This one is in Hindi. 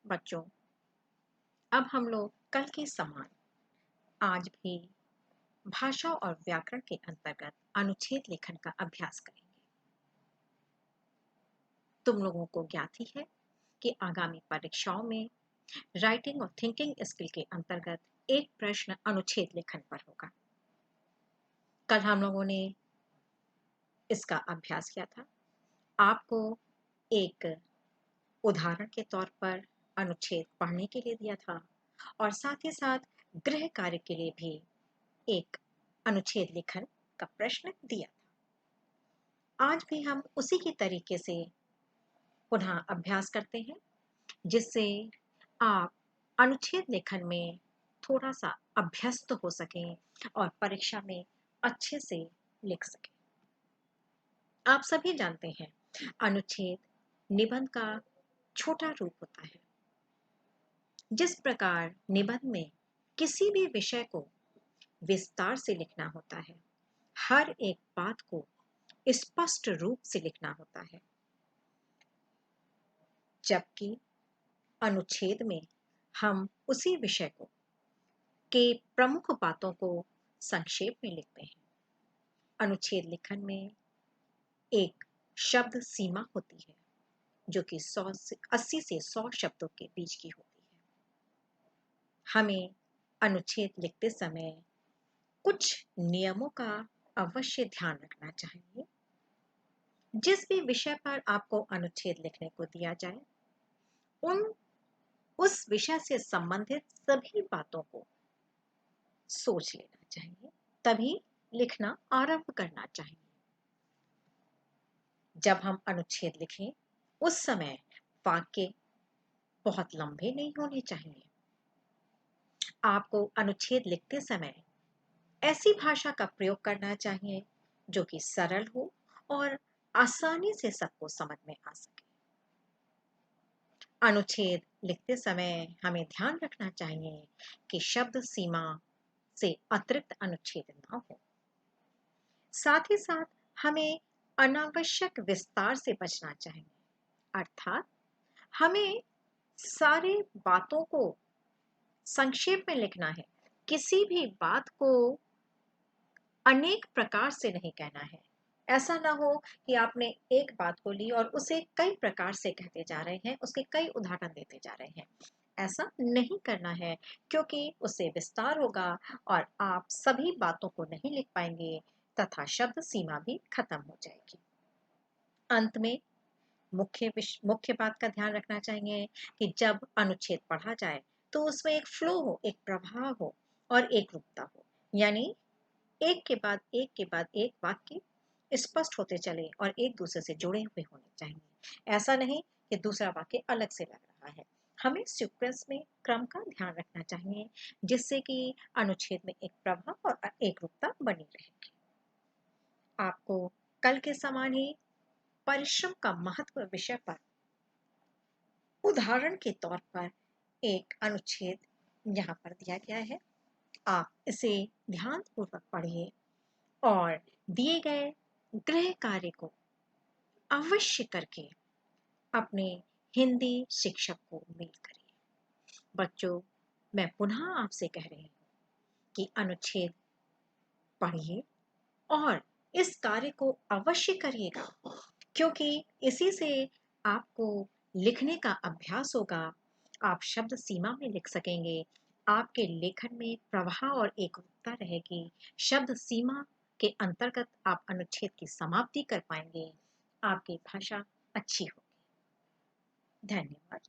बच्चों, अब हम लोग कल के समान आज भी भाषा और व्याकरण के अंतर्गत अनुच्छेद लेखन का अभ्यास करेंगे। तुम लोगों को ज्ञात ही है कि आगामी परीक्षाओं में राइटिंग और थिंकिंग स्किल के अंतर्गत एक प्रश्न अनुच्छेद लेखन पर होगा। कल हम लोगों ने इसका अभ्यास किया था। आपको एक उदाहरण के तौर पर अनुच्छेद पढ़ने के लिए दिया था और साथ ही साथ गृह कार्य के लिए भी एक अनुच्छेद लेखन का प्रश्न दिया था। आज भी हम उसी की तरीके से पुनः अभ्यास करते हैं, जिससे आप अनुच्छेद लेखन में थोड़ा सा अभ्यस्त हो सकें और परीक्षा में अच्छे से लिख सकें। आप सभी जानते हैं, अनुच्छेद निबंध का छोटा रूप होता है। जिस प्रकार निबंध में किसी भी विषय को विस्तार से लिखना होता है, हर एक बात को स्पष्ट रूप से लिखना होता है, जबकि अनुच्छेद में हम उसी विषय को के प्रमुख बातों को संक्षेप में लिखते हैं। अनुच्छेद लेखन में एक शब्द सीमा होती है, जो कि 80 से 100 शब्दों के बीच की होती है। हमें अनुच्छेद लिखते समय कुछ नियमों का अवश्य ध्यान रखना चाहिए। जिस भी विषय पर आपको अनुच्छेद लिखने को दिया जाए, उस विषय से संबंधित सभी बातों को सोच लेना चाहिए, तभी लिखना आरंभ करना चाहिए। जब हम अनुच्छेद लिखें, उस समय वाक्य बहुत लंबे नहीं होने चाहिए। आपको अनुच्छेद लिखते समय ऐसी भाषा का प्रयोग करना चाहिए जो कि सरल हो और आसानी से सबको समझ में आ सके। अनुच्छेद लिखते समय हमें ध्यान रखना चाहिए कि शब्द सीमा से अतिरिक्त अनुच्छेद ना हो। साथ ही साथ हमें अनावश्यक विस्तार से बचना चाहिए, अर्थात हमें सारी बातों को संक्षेप में लिखना है। किसी भी बात को अनेक प्रकार से नहीं कहना है। ऐसा ना हो कि आपने एक बात को ली और उसे कई प्रकार से कहते जा रहे हैं, उसके कई उदाहरण देते जा रहे हैं। ऐसा नहीं करना है, क्योंकि उससे विस्तार होगा और आप सभी बातों को नहीं लिख पाएंगे तथा शब्द सीमा भी खत्म हो जाएगी। अंत में मुख्य बात का ध्यान रखना चाहिए कि जब अनुच्छेद पढ़ा जाए तो उसमें एक फ्लो हो, एक प्रवाह हो और एक रूपता हो, यानी एक के बाद एक के बाद एक वाक्य स्पष्ट होते चले और एक दूसरे से जुड़े हुए होने चाहिए। ऐसा नहीं कि दूसरा वाक्य अलग से लग रहा है। हमें सीक्वेंस में क्रम का ध्यान रखना चाहिए, जिससे कि अनुच्छेद में एक प्रभाव और एक रूपता बनी रहेगी। आपको कल के समान ही परिश्रम का महत्व विषय पर उदाहरण के तौर पर एक अनुच्छेद यहाँ पर दिया गया है। आप इसे ध्यानपूर्वक पढ़िए और दिए गए गृह कार्य को अवश्य करके अपने हिंदी शिक्षक को मेल करिए। बच्चों, मैं पुनः आपसे कह रही हूँ कि अनुच्छेद पढ़िए और इस कार्य को अवश्य करिएगा, क्योंकि इसी से आपको लिखने का अभ्यास होगा। आप शब्द सीमा में लिख सकेंगे, आपके लेखन में प्रवाह और एकरूपता रहेगी। शब्द सीमा के अंतर्गत आप अनुच्छेद की समाप्ति कर पाएंगे। आपकी भाषा अच्छी होगी। धन्यवाद।